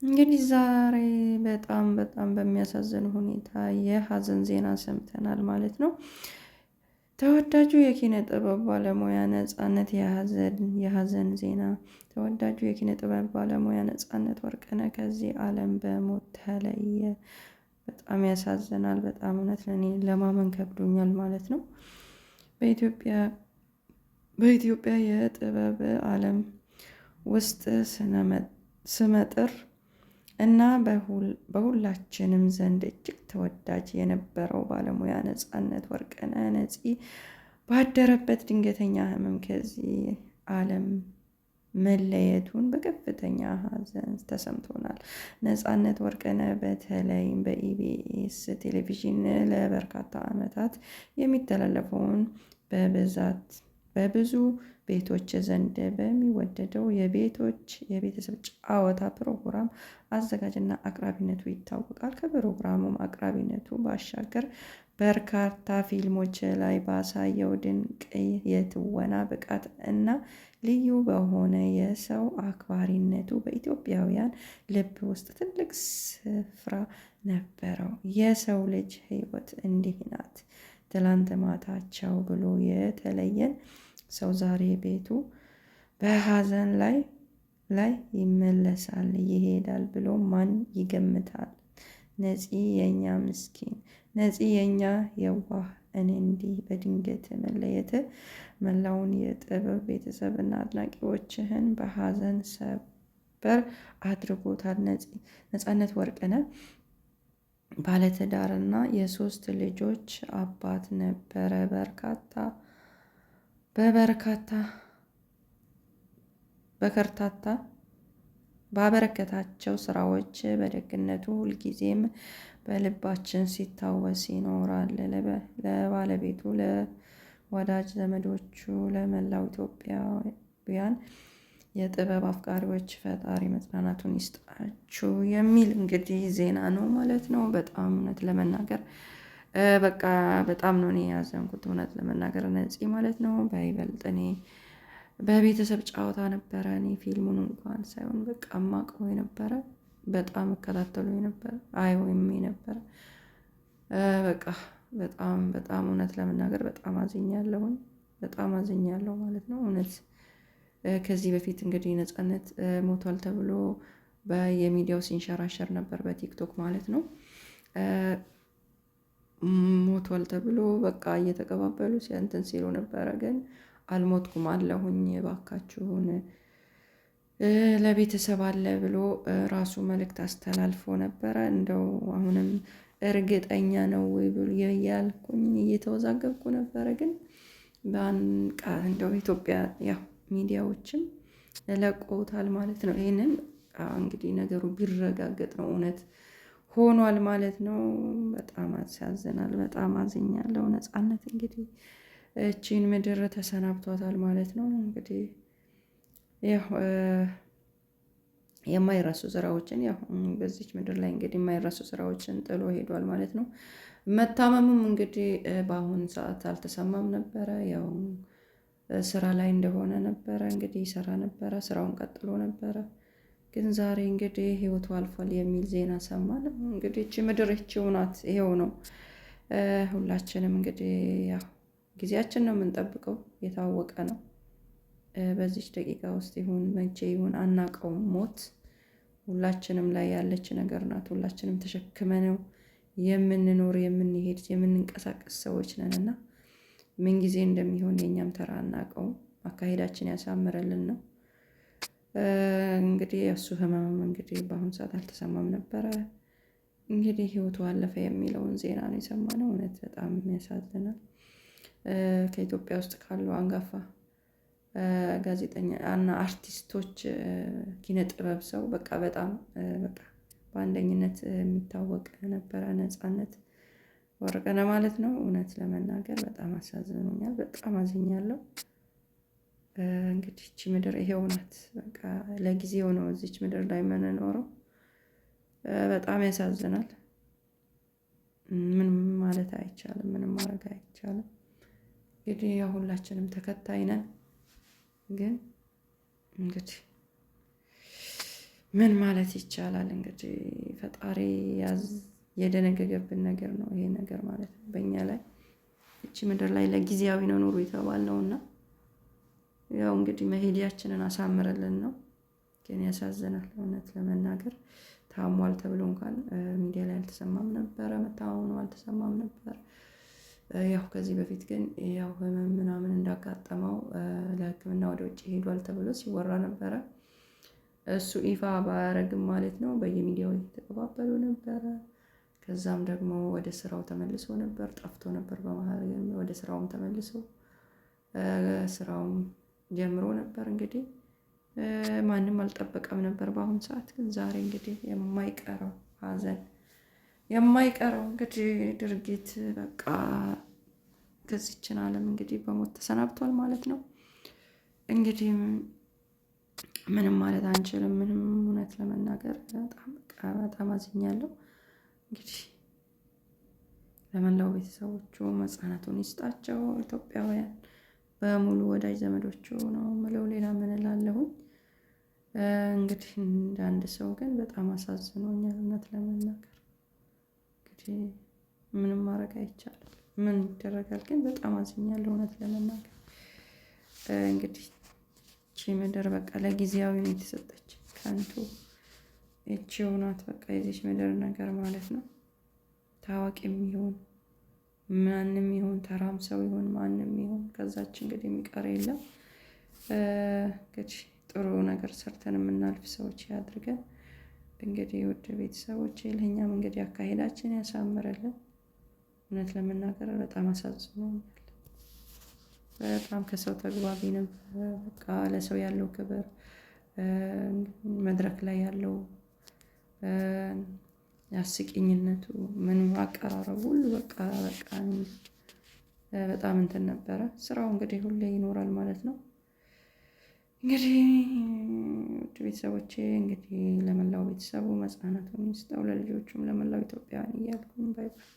እንግዲህ ዛሬ በጣም በሚያሳዝን ሁኔታ የሀዘን ዜና ሰምተናል ማለት ነው። ተወዳጁ የኪነ ጥበብ ባለሙያ ነጻነት የሀዘን ዜና። ተወዳጁ የኪነ ጥበብ ባለሙያ ነጻነት ወርቅነህ ከዚህ ዓለም በሞት ተለየ። በጣም ያሳዝናል። በጣም እውነት ለእኔ ለማመን ከብዶኛል ማለት ነው። በኢትዮጵያ በኢትዮጵያ የጥበብ ዓለም ውስጥ ስመጥር እና በሁላችንም ዘንድ እጅግ ተወዳጅ የነበረው ባለሙያ ነጻነት ወርቅነህ ነፂ ባደረበት ድንገተኛ ሕመም ከዚህ ዓለም መለየቱን በከፍተኛ ሀዘን ተሰምቶናል። ነጻነት ወርቅነህ በተለይም በኢቢኤስ ቴሌቪዥን ለበርካታ ዓመታት የሚተላለፈውን በብዙ ቤቶች ዘንድ በሚወደደው የቤተሰብ ጨዋታ ፕሮግራም አዘጋጅና አቅራቢነቱ ይታወቃል። ከፕሮግራሙም አቅራቢነቱ ባሻገር በርካታ ፊልሞች ላይ ባሳየው ድንቅ የትወና ብቃት እና ልዩ በሆነ የሰው አክባሪነቱ በኢትዮጵያውያን ልብ ውስጥ ትልቅ ስፍራ ነበረው። የሰው ልጅ ሕይወት እንዲህ ናት። ትላንት ማታቸው ብሎ የተለየን ሰው ዛሬ ቤቱ በሀዘን ላይ ይመለሳል ይሄዳል ብሎ ማን ይገምታል? ነፂ የኛ ምስኪን፣ ነፂ የኛ የዋህ፣ እኔ እንዲህ በድንገት መለየት መላውን የጥበብ ቤተሰብና አድናቂዎችህን በሀዘን ሰበር አድርጎታል። ነጻነት ወርቅነህ ባለትዳርና የሶስት ልጆች አባት ነበረ። በርካታ ባበረከታቸው ስራዎች በደግነቱ ሁልጊዜም በልባችን ሲታወስ ይኖራል። ለባለቤቱ፣ ለወዳጅ ዘመዶቹ፣ ለመላው ኢትዮጵያውያን የጥበብ አፍቃሪዎች ፈጣሪ መጽናናቱን ይስጣችሁ የሚል እንግዲህ ዜና ነው ማለት ነው። በጣም እውነት ለመናገር በቃ በጣም ነው እኔ ያዘንኩት እውነት ለመናገር ነፂ ማለት ነው። በይበልጥ እኔ በቤተሰብ ጨዋታ ነበረ እኔ ፊልሙን እንኳን ሳይሆን በቃ ማቀው የነበረ በጣም እከታተሉ የነበረ ወይም የነበረ በቃ በጣም እውነት ለመናገር በጣም አዝኛለሁኝ። በጣም አዝኛለሁ ማለት ነው እውነት። ከዚህ በፊት እንግዲህ ነጻነት ሞቷል ተብሎ በየሚዲያው ሲንሸራሸር ነበር በቲክቶክ ማለት ነው። ሞቷል ተብሎ በቃ እየተቀባበሉ ሲያንተን ሲሉ ነበረ። ግን አልሞትኩም አለሁኝ እባካችሁን ለቤተሰብ አለ ብሎ ራሱ መልእክት አስተላልፎ ነበረ። እንደው አሁንም እርግጠኛ ነው ወይ ብሎ ያልኩኝ እየተወዛገብኩ ነበረ። ግን በአንቃ እንደው ኢትዮጵያ ያው ሚዲያዎችም ለቆታል ማለት ነው። ይሄንን እንግዲህ ነገሩ ቢረጋገጥ ነው እውነት ሆኗል ማለት ነው። በጣም ያሳዝናል። በጣም አዝኛለሁ። ነጻነት እንግዲህ እቺን ምድር ተሰናብቷታል ማለት ነው። እንግዲህ ያው የማይረሱ ስራዎችን ያው በዚች ምድር ላይ እንግዲህ የማይረሱ ስራዎችን ጥሎ ሄዷል ማለት ነው። መታመሙም እንግዲህ በአሁን ሰዓት አልተሰማም ነበረ። ያው ስራ ላይ እንደሆነ ነበረ እንግዲህ ይሰራ ነበረ፣ ስራውን ቀጥሎ ነበረ። ግን ዛሬ እንግዲህ ህይወቱ አልፏል የሚል ዜና ሰማን። እንግዲህ እቺ ምድር ይቺው ናት፣ ይሄው ነው። ሁላችንም እንግዲህ ያው ጊዜያችን ነው የምንጠብቀው፣ የታወቀ ነው። በዚች ደቂቃ ውስጥ ይሁን መቼ ይሁን አናቀውም። ሞት ሁላችንም ላይ ያለች ነገር ናት። ሁላችንም ተሸክመነው የምንኖር የምንሄድ የምንንቀሳቀስ ሰዎች ነን እና ምን ጊዜ እንደሚሆን የኛም ተራ አናቀውም። አካሄዳችን ያሳምረልን ነው። እንግዲህ እሱ ህመምም እንግዲህ በአሁኑ ሰዓት አልተሰማም ነበረ። እንግዲህ ህይወቱ አለፈ የሚለውን ዜና ነው የሰማነው። እውነት በጣም ያሳዝናል። ከኢትዮጵያ ውስጥ ካሉ አንጋፋ ጋዜጠኛ እና አርቲስቶች ኪነ ጥበብ ሰው በቃ በጣም በቃ በአንደኝነት የሚታወቅ ነበረ ነጻነት ወርቅነህ ማለት ነው። እውነት ለመናገር በጣም አሳዝኖኛል። በጣም አዝኛለሁ። እንግዲህ እቺ ምድር ይሄው ናት። በቃ ለጊዜው ነው እዚች ምድር ላይ የምንኖረው። በጣም ያሳዝናል። ምንም ማለት አይቻልም። ምንም ማድረግ አይቻልም። እንግዲህ ያው ሁላችንም ተከታይ ነን። ግን እንግዲህ ምን ማለት ይቻላል እንግዲህ ፈጣሪ የደነገገብን ነገር ነው ይሄ ነገር ማለት ነው በእኛ ላይ። እቺ ምድር ላይ ለጊዜያዊ ነው ኑሮ የተባልነው እና ያው እንግዲህ መሄጃችንን አሳምረልን ነው። ግን ያሳዝናል እውነት ለመናገር ታሟል ተብሎ እንኳን ሚዲያ ላይ አልተሰማም ነበረ፣ መታመሙ አልተሰማም ነበር። ያው ከዚህ በፊት ግን ያው ህመም ምናምን እንዳጋጠመው ለሕክምና ወደ ውጭ ሄዷል ተብሎ ሲወራ ነበረ። እሱ ይፋ ባያረግም ማለት ነው በየሚዲያው የተቀባበሉ ነበረ። ከዛም ደግሞ ወደ ስራው ተመልሶ ነበር፣ ጠፍቶ ነበር በመሀል ወደ ስራውም ተመልሶ ስራውም ጀምሮ ነበር። እንግዲህ ማንም አልጠበቀም ነበር። በአሁኑ ሰዓት ግን ዛሬ እንግዲህ የማይቀረው ሀዘን የማይቀረው እንግዲህ ድርጊት በቃ ከዚችን ዓለም እንግዲህ በሞት ተሰናብቷል ማለት ነው። እንግዲህ ምንም ማለት አንችልም። ምንም እውነት ለመናገር በጣም አዝኛለሁ። እንግዲህ ለመላው ቤተሰቦቹ መጽናናቱን ይስጣቸው። ኢትዮጵያውያን በሙሉ ወዳጅ ዘመዶቹ ነው ምለው፣ ሌላ ምን እላለሁኝ። እንግዲህ እንደ አንድ ሰው ግን በጣም አሳዝኖኛል እውነት ለመናገር። እንግዲህ ምንም ማድረግ አይቻልም። ምን ይደረጋል? ግን በጣም አዝኛለሁ እውነት ለመናገር። እንግዲህ ይቺ ምድር በቃ ለጊዜያዊ ነው የተሰጠች፣ ከንቱ ይቺው ናት በቃ የዚች ምድር ነገር ማለት ነው። ታዋቂም ይሁን ማንም ይሁን ተራም ሰው ይሁን ማንም ይሁን ከዛች እንግዲህ የሚቀር የለም። እንግዲህ ጥሩ ነገር ሰርተን የምናልፍ ሰዎች ያድርገን። እንግዲህ ውድ ቤተሰቦች ለእኛም እንግዲህ አካሄዳችን ያሳምረልን። እውነት ለመናገር በጣም አሳዝኖኛል። በጣም ከሰው ተግባቢ ነበር። በቃ ለሰው ያለው ክብር፣ መድረክ ላይ ያለው አስቂኝነቱ፣ ምንም አቀራረቡ ሁሉ በቃ በጣም እንትን ነበረ። ስራው እንግዲህ ሁሌ ይኖራል ማለት ነው። እንግዲህ ውድ ቤተሰቦቼ እንግዲህ ለመላው ቤተሰቡ መጽናናቱን ይስጠው፣ ለልጆቹም ለመላው ኢትዮጵያውያን እያልኩኝ ባይ ባይ።